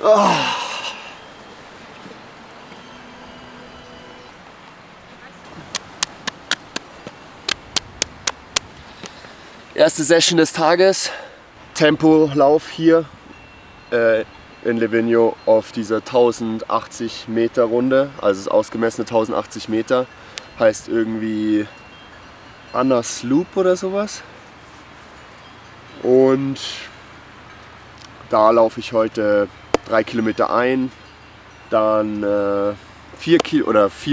Oh. Erste Session des Tages, Tempolauf hier in Livigno auf dieser 1080 Meter Runde, also das ausgemessene 1080 Meter, heißt irgendwie Anna's Loop oder sowas. Und da laufe ich heute 3 Kilometer ein, dann 4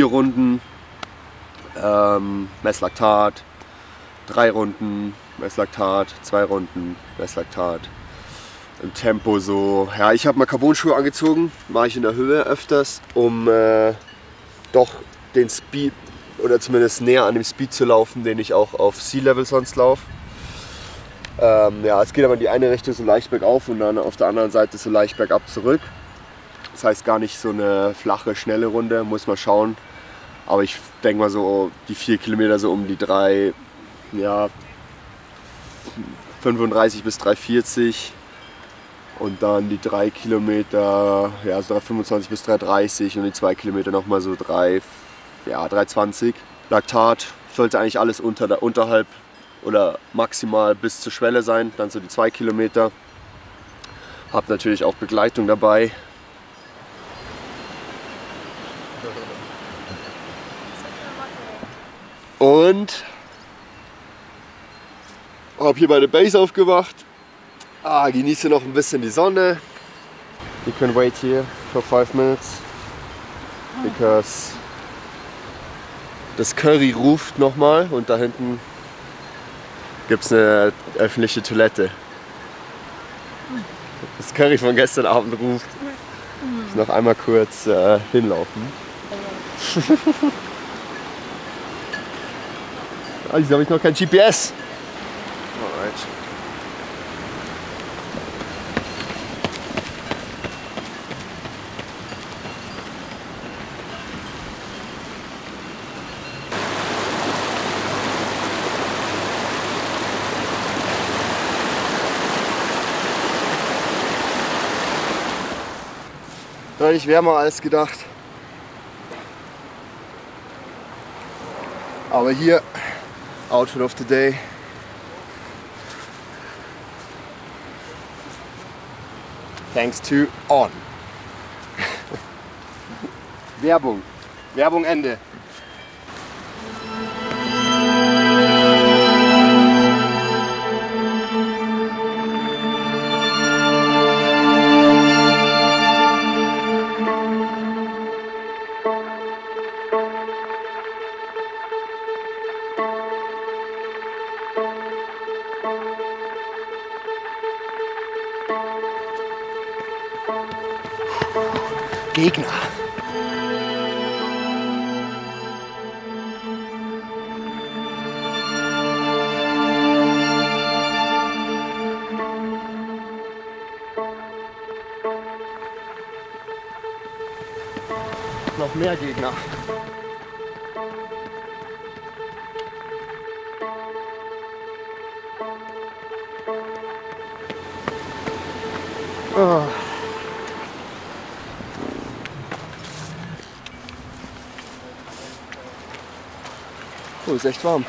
Runden Messlaktat, 3 Runden Messlaktat, 2 Runden Messlaktat. Im Tempo so, ja, ich habe mal Carbon-Schuhe angezogen, mache ich in der Höhe öfters, um doch den Speed oder zumindest näher an dem Speed zu laufen, den ich auch auf Sea-Level sonst laufe. Ja, es geht aber in die eine Richtung so leicht bergauf und dann auf der anderen Seite so leicht bergab zurück. Das heißt gar nicht so eine flache, schnelle Runde, muss man schauen. Aber ich denke mal so die 4 Kilometer so um die 3, ja, 35 bis 3,40 und dann die 3 Kilometer, ja, so 3,25 bis 3,30 und die 2 Kilometer nochmal so 3,20. Laktat sollte eigentlich alles unterhalb oder maximal bis zur Schwelle sein, dann so die 2 Kilometer. Hab natürlich auch Begleitung dabei. Und habe hier bei der Base aufgewacht. Genieße noch ein bisschen die Sonne. You can wait here for 5 minutes because das Curry ruft nochmal und da hinten gibt es eine öffentliche Toilette. Das Curry von gestern Abend ruft. Ich muss noch einmal kurz hinlaufen. Wieso habe ich noch kein GPS? Alright. Deutlich wärmer als gedacht. Aber hier, Outfit of the Day. Thanks to On. Werbung. Werbung Ende. Gegner. Noch mehr Gegner. Oh. Oh, ist echt warm.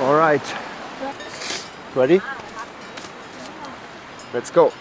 All right. Ready? Let's go.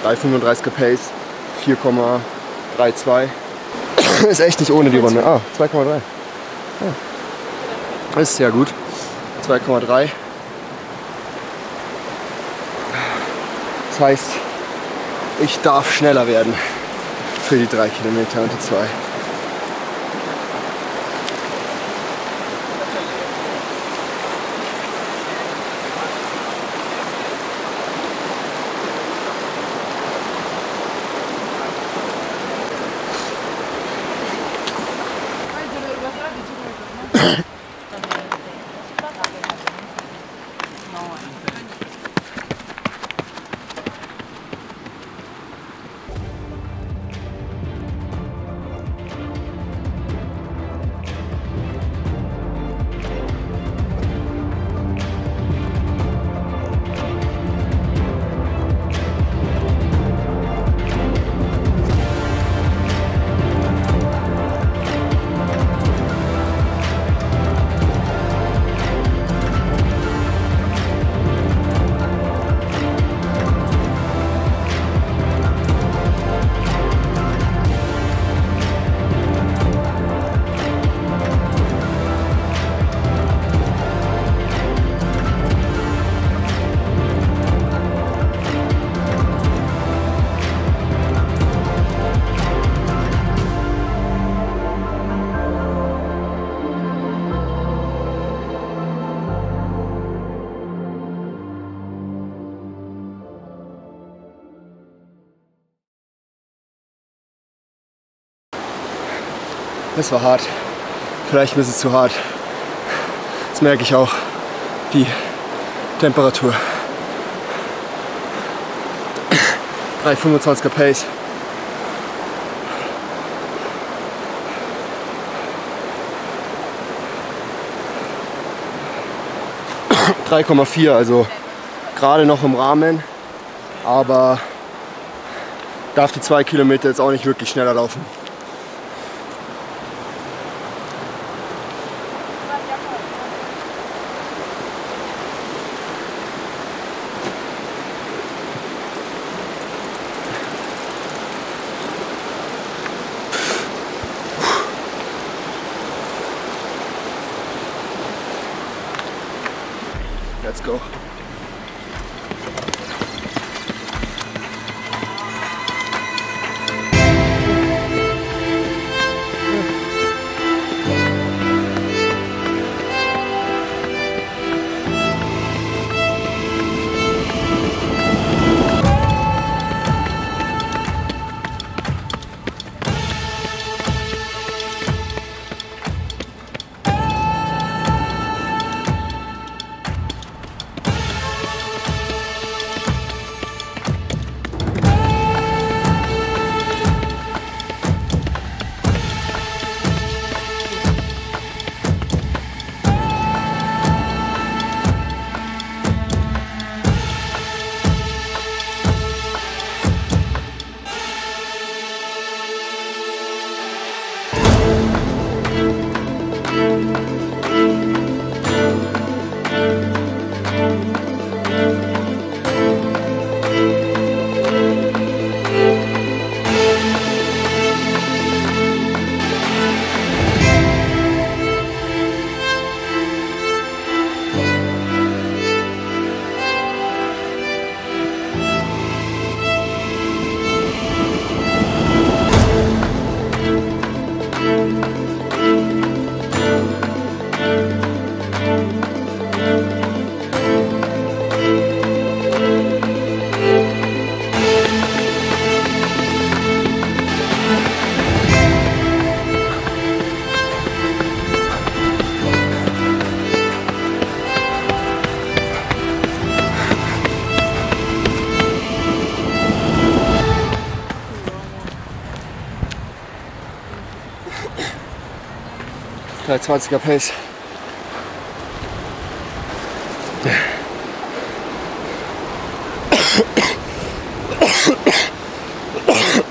3,35er Pace, 4,32. Ist echt nicht ohne die Runde. Ah, 2,3. Ja. Das ist sehr gut. 2,3. Das heißt, ich darf schneller werden für die 3 Kilometer und die 2. Das war hart. Vielleicht ein bisschen zu hart. Das merke ich auch. Die Temperatur. 3,25er Pace. ,4, also gerade noch im Rahmen, aber darf die 2 Kilometer jetzt auch nicht wirklich schneller laufen. Let's go. Der 20er Pace.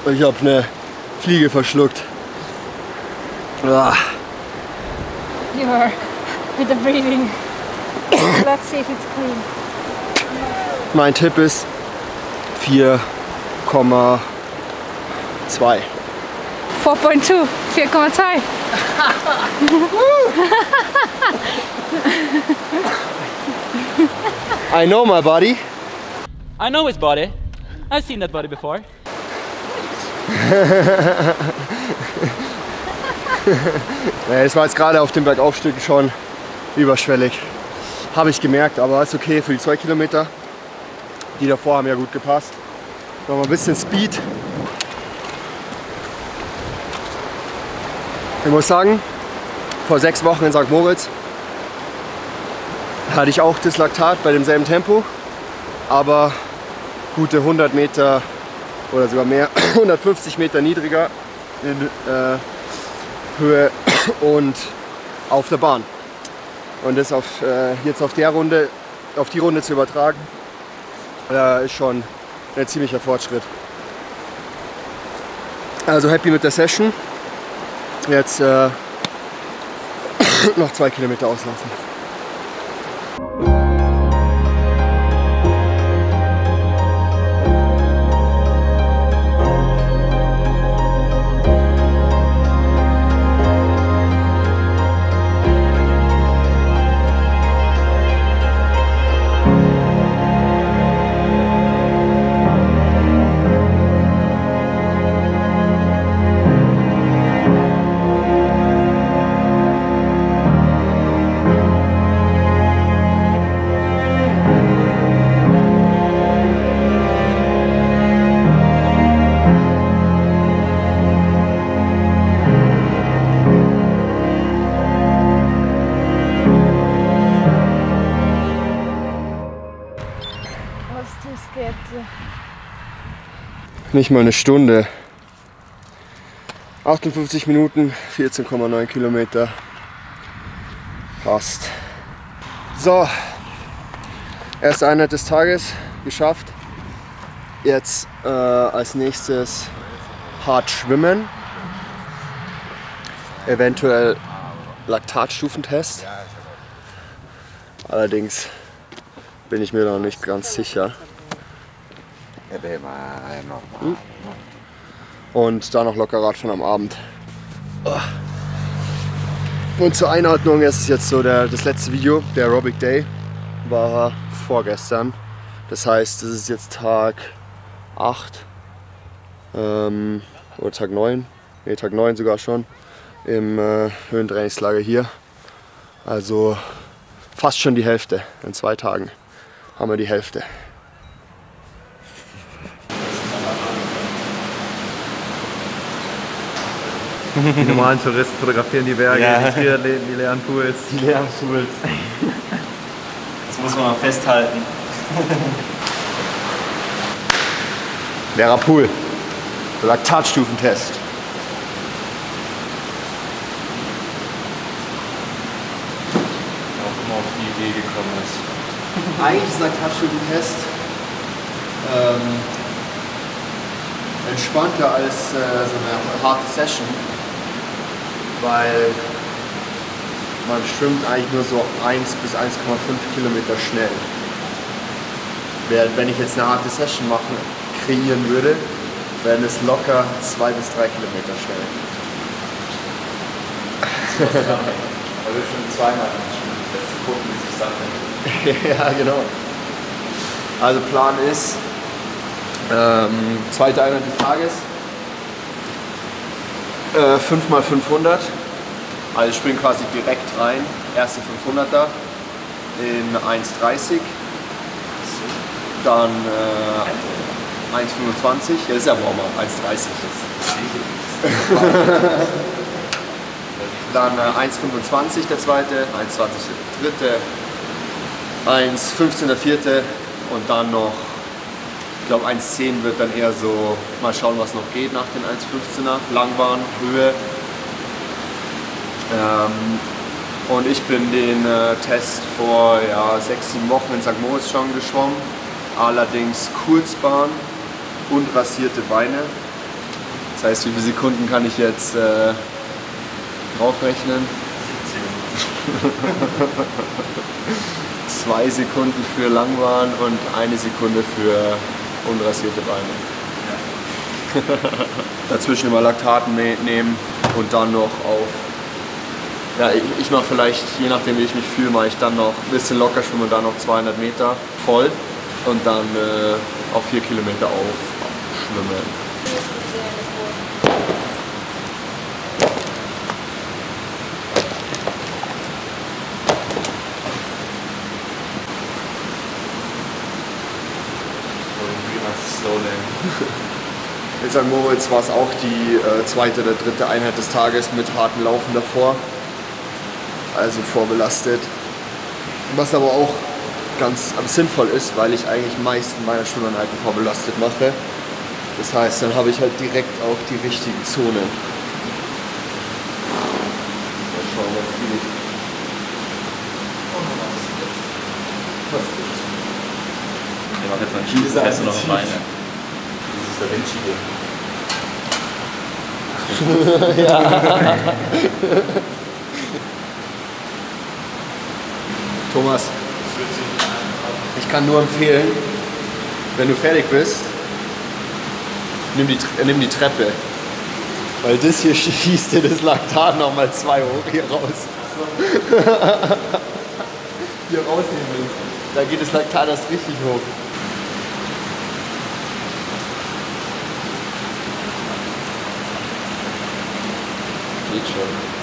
Ich habe eine Fliege verschluckt. Ah. You are with the breathing. Let's see if it's clean. Mein Tipp ist 4,5 4,2. 4.2, 4,2. I know my body. I know his body. I've seen that body before. Es war jetzt gerade auf dem Bergaufstieg schon überschwellig. Habe ich gemerkt, aber ist okay für die 2 Kilometer. Die davor haben ja gut gepasst. Noch mal ein bisschen Speed. Ich muss sagen, vor 6 Wochen in St. Moritz hatte ich auch das Laktat bei demselben Tempo, aber gute 100 Meter oder sogar mehr, 150 Meter niedriger in Höhe und auf der Bahn. Und das jetzt auf die Runde zu übertragen, ist schon ein ziemlicher Fortschritt. Also happy mit der Session. Jetzt noch 2 Kilometer auslaufen. Nicht mal eine Stunde. 58 Minuten, 14,9 Kilometer. Passt. So, erste Einheit des Tages geschafft. Jetzt als nächstes hart schwimmen. Eventuell Laktatstufentest. Allerdings bin ich mir noch nicht ganz sicher. Und dann noch locker Radfahren am Abend. Und zur Einordnung, es ist jetzt so das letzte Video, der Aerobic Day war vorgestern. Das heißt, es ist jetzt Tag 8 oder Tag 9, nee, Tag 9 sogar schon im Höhentrainingslager hier. Also fast schon die Hälfte. In 2 Tagen haben wir die Hälfte. Die normalen Touristen fotografieren die Berge, Ja. die Triathleten, die leeren Pools. Die leeren Pools. Das muss man mal festhalten. Leerer Pool. Laktatstufentest. Auch immer auf die Idee gekommen ist. Eigentlich ist Laktatstufentest entspannter als so eine harte Session, weil man schwimmt eigentlich nur so 1 bis 1,5 Kilometer schnell. Wenn ich jetzt eine harte Session kreieren würde, wären es locker 2 bis 3 Kilometer schnell. Also schon zweimal gucken, wie sich sammelt. Ja, genau. Also Plan ist, zweite Einheit des Tages, 5 mal 500, also ich springe quasi direkt rein, erste 500er in 1,30, dann 1,25, ja, das ist ja Warm-up, 1,30 dann 1,25 der zweite, 1,20 der dritte, 1,15 der vierte und dann noch, ich glaube 1,10 wird dann eher so, mal schauen was noch geht nach den 1,15er, Langbahn, Höhe. Und ich bin den Test vor 6-7 Wochen in St. Moritz schon geschwommen, allerdings Kurzbahn und rasierte Beine. Das heißt, wie viele Sekunden kann ich jetzt draufrechnen? 2 Sekunden für Langbahn und 1 Sekunde für unrasierte Beine. Dazwischen immer Laktaten nehmen und dann noch auf. Ja, ich mache vielleicht, je nachdem wie ich mich fühle, mache ich dann noch ein bisschen locker schwimmen und dann noch 200 Meter voll und dann auf 4 Kilometer aufschwimmen. Ich sage, Moritz war es auch die zweite oder dritte Einheit des Tages mit harten Laufen davor. Also vorbelastet. Was aber auch ganz sinnvoll ist, weil ich eigentlich die meisten meiner Schuleinheiten vorbelastet mache. Das heißt, dann habe ich halt direkt auch die richtigen Zonen. Mal schauen, was geht. Ich mache jetzt mal einen Schießtest noch auf Beine. Das ist der Windschiede. Ja. Thomas, ich kann nur empfehlen, wenn du fertig bist, nimm die Treppe. Weil das hier schießt dir das Laktat nochmal 2 hoch hier raus. Hier rausnehmen. Da geht das Laktat erst richtig hoch. Geht schon.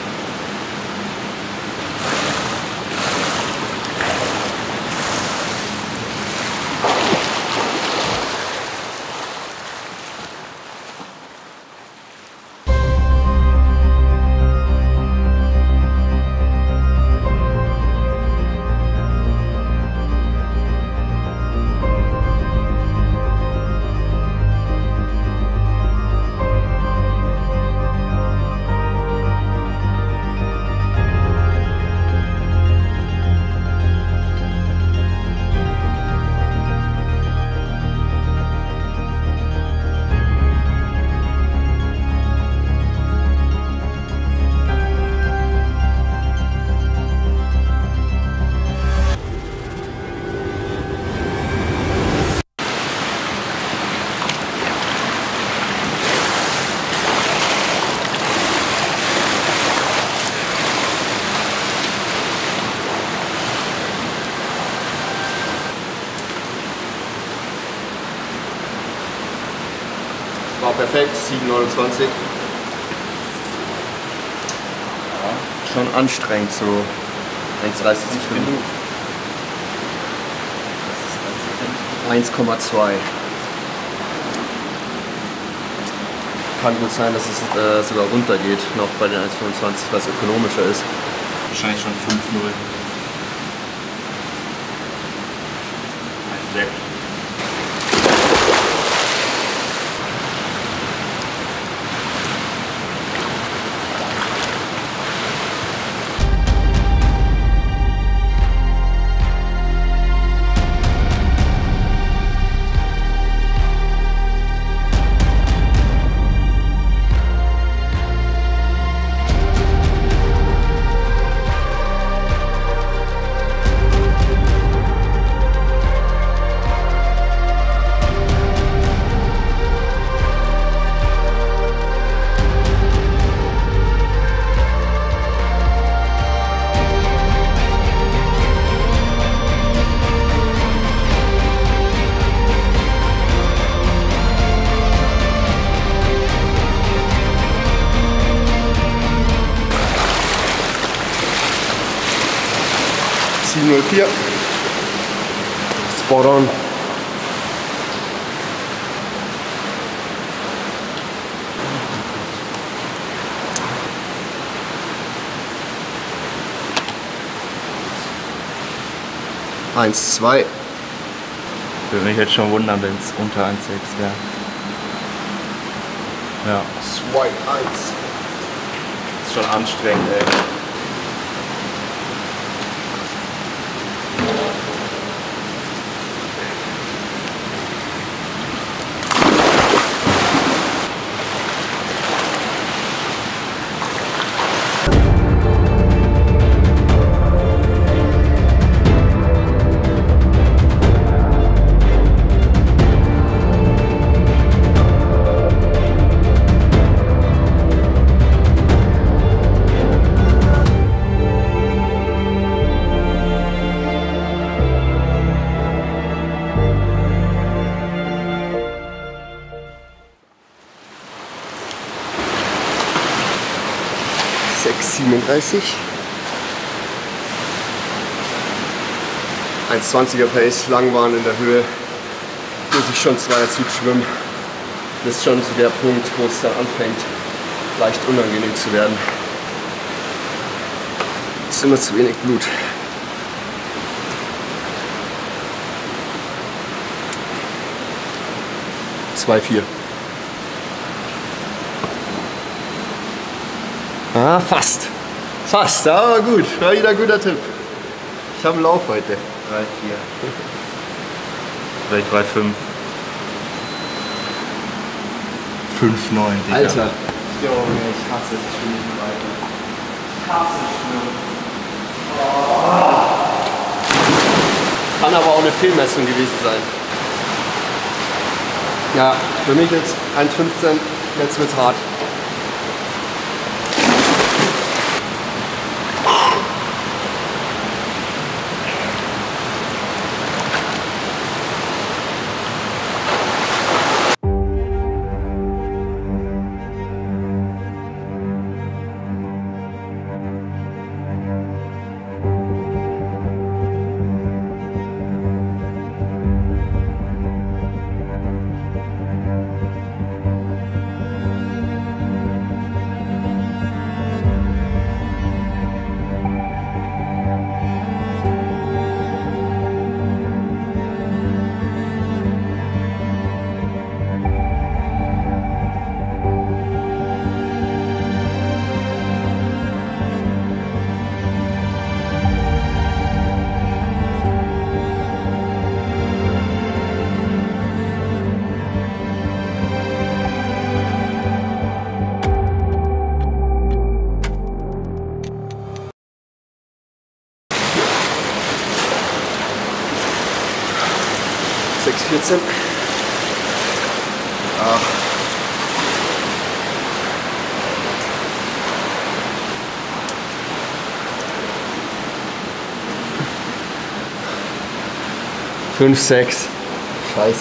War perfekt, 7,29. Ja, schon anstrengend, so 1,30 Sekunden. 1,2. Kann gut sein, dass es sogar runtergeht, noch bei den 1,25, was ökonomischer ist. Wahrscheinlich schon 5,0. Sehr gut. .04. Spot on. Eins, zwei. Würde mich jetzt schon wundern, wenn es unter 1,6 wäre. Ja. 2, 1. Ist schon anstrengend, ey. 1,37. 1,20er Pace, Langbahn in der Höhe. Muss ich schon Zweierzug schwimmen. Das ist schon so der Punkt, wo es dann anfängt, leicht unangenehm zu werden. Es ist immer zu wenig Blut. (2,4). Ah, fast. Fast, aber gut. War wieder ein guter Tipp. Ich habe einen Lauf heute. 3,4. Vielleicht 3,5. 5,9. Alter. Junge, ich hasse es schon nicht weiter. Ich hasse es Kann aber auch eine Fehlmessung gewesen sein. Ja, für mich jetzt 1,15, jetzt wird's hart. (6,14). Ach. (5,6). Scheiße.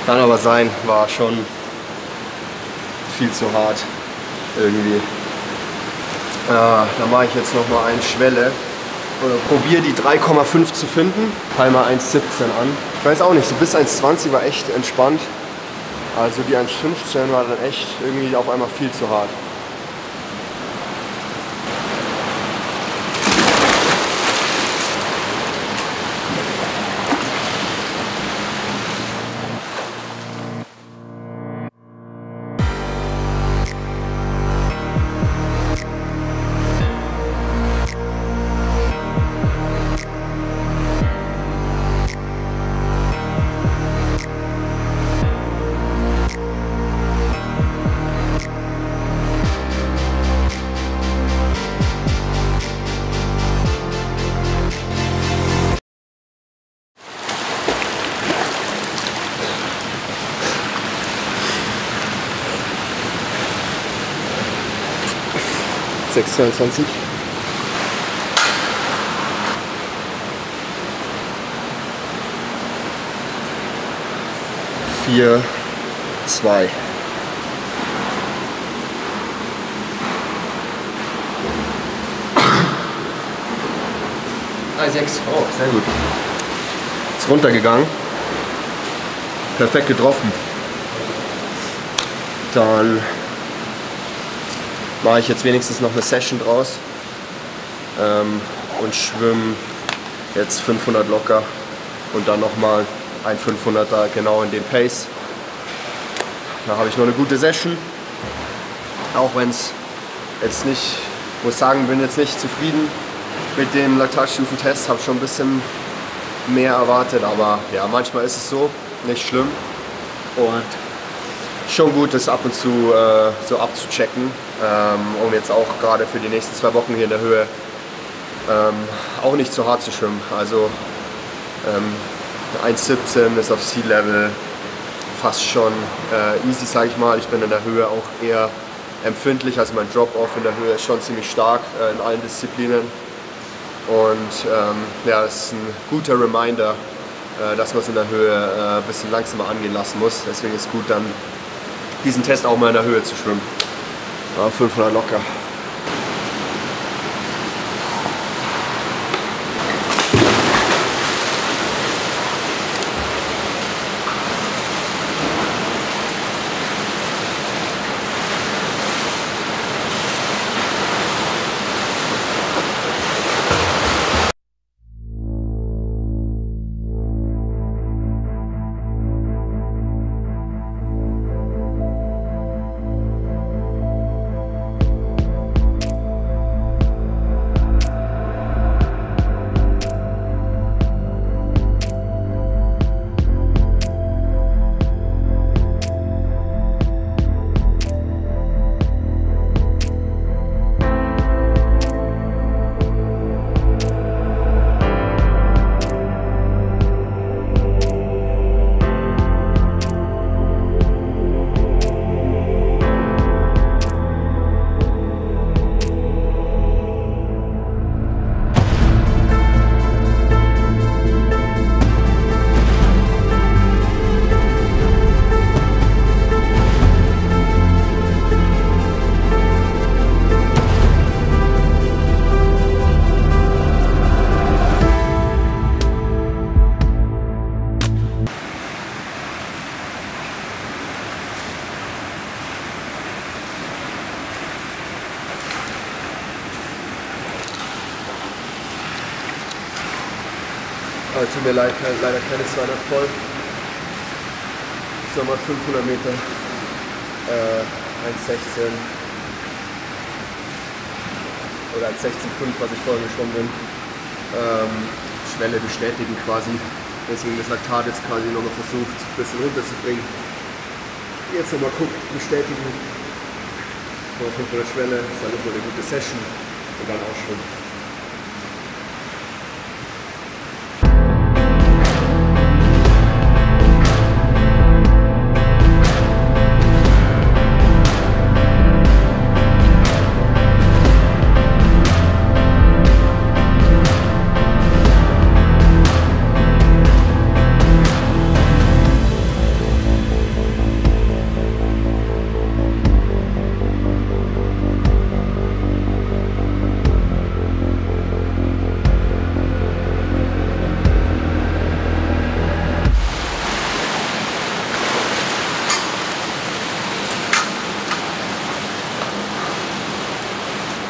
Kann aber sein, war schon viel zu hart irgendwie. Da mache ich jetzt noch mal eine Schwelle. Oder probiere die 3,5 zu finden. Peile mal 1,17 an. Ich weiß auch nicht, so bis 1,20 war echt entspannt. Also die 1,15 war dann echt irgendwie auf einmal viel zu hart. (6,22). (4,2). 3,6. Oh, sehr gut. Ist runtergegangen. Perfekt getroffen. Dann mache ich jetzt wenigstens noch eine Session draus und schwimme jetzt 500 locker und dann nochmal ein 500er genau in dem Pace. Da habe ich noch eine gute Session, auch wenn es jetzt nicht, muss sagen, bin jetzt nicht zufrieden mit dem Laktatstufentest, habe schon ein bisschen mehr erwartet, aber ja, manchmal ist es so, nicht schlimm und schon gut, das ab und zu so abzuchecken, um jetzt auch gerade für die nächsten 2 Wochen hier in der Höhe auch nicht zu hart zu schwimmen. Also 1,17 ist auf Sea-Level fast schon easy, sage ich mal. Ich bin in der Höhe auch eher empfindlich, also mein Drop-Off in der Höhe ist schon ziemlich stark in allen Disziplinen. Und ja, das ist ein guter Reminder, dass man es in der Höhe ein bisschen langsamer angehen lassen muss. Deswegen ist es gut, dann diesen Test auch mal in der Höhe zu schwimmen. Ja, 500 locker. Aber tut mir leid, leider keine 200 voll. Ich sag mal 500 Meter, 1,16 oder 1,16,5, was ich vorher geschwommen bin. Schwelle bestätigen quasi. Deswegen das Laktat jetzt quasi nochmal versucht, ein bisschen runterzubringen. Jetzt nochmal gucken, bestätigen. Noch 500 Schwelle, ist dann nochmal eine gute Session und dann auch schon.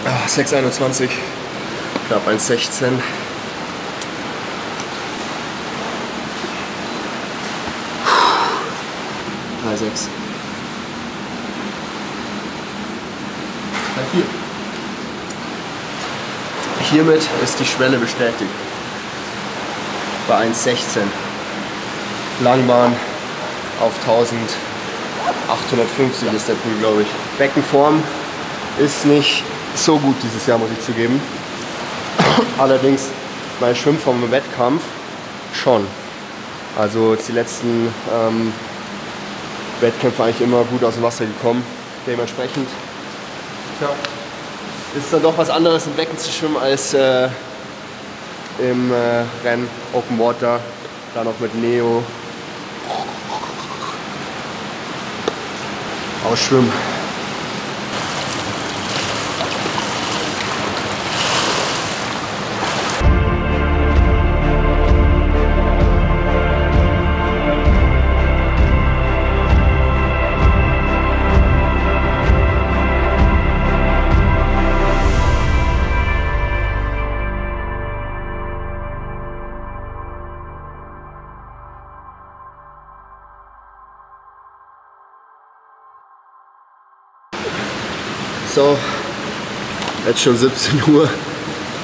Ah, 6,21, knapp 1,16. (3,6). 3,4. Hiermit ist die Schwelle bestätigt. Bei 1,16. Langbahn auf 1850 ist der Pool, glaube ich. Beckenform ist nicht so gut dieses Jahr, muss ich zugeben. Allerdings meine Schwimmform im Wettkampf schon. Also die letzten Wettkämpfe eigentlich immer gut aus dem Wasser gekommen. Dementsprechend ist dann doch was anderes im Becken zu schwimmen als im Rennen, Open Water, dann noch mit Neo. Ausschwimmen. So, jetzt schon 17 Uhr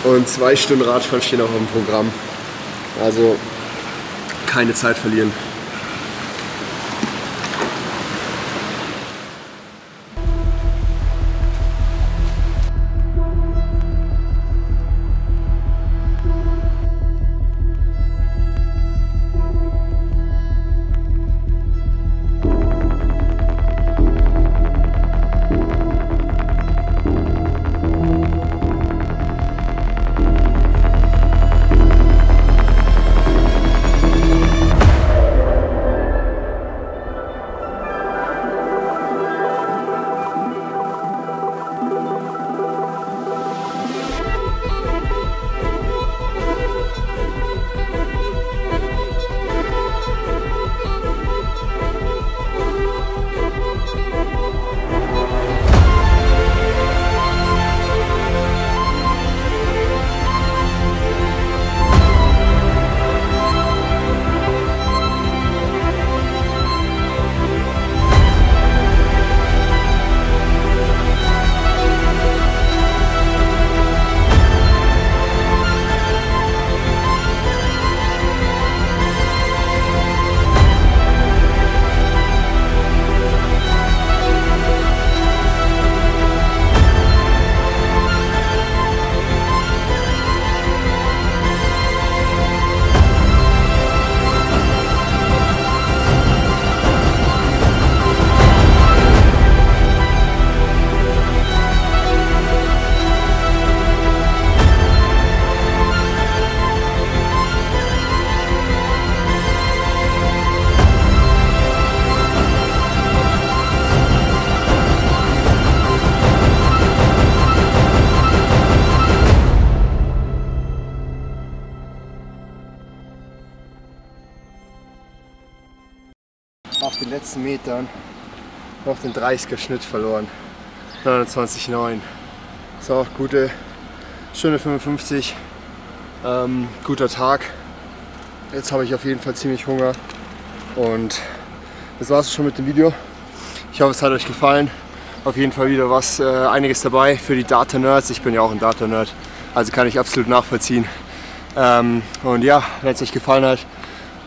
und 2 Stunden Radfahren stehen auch im Programm. Also keine Zeit verlieren. auf den letzten Metern noch den 30er Schnitt verloren. 29,9. Ist auch gute Stunde 55. Guter Tag. Jetzt habe ich auf jeden Fall ziemlich Hunger. Und das war es schon mit dem Video. Ich hoffe, es hat euch gefallen. Auf jeden Fall wieder einiges dabei für die Data-Nerds. Ich bin ja auch ein Data-Nerd, also kann ich absolut nachvollziehen. Und ja, wenn es euch gefallen hat,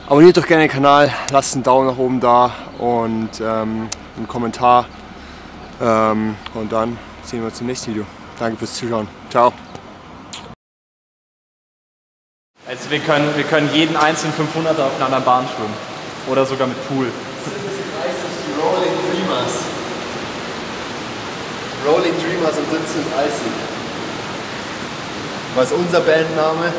abonniert doch gerne den Kanal, lasst einen Daumen nach oben da und einen Kommentar. Und dann sehen wir uns im nächsten Video. Danke fürs Zuschauen. Ciao. Also wir können jeden einzelnen 500er auf einer anderen Bahn schwimmen. Oder sogar mit Pool. Die Rolling Dreamers. Rolling Dreamers um 17:30. Was ist unser Bandname?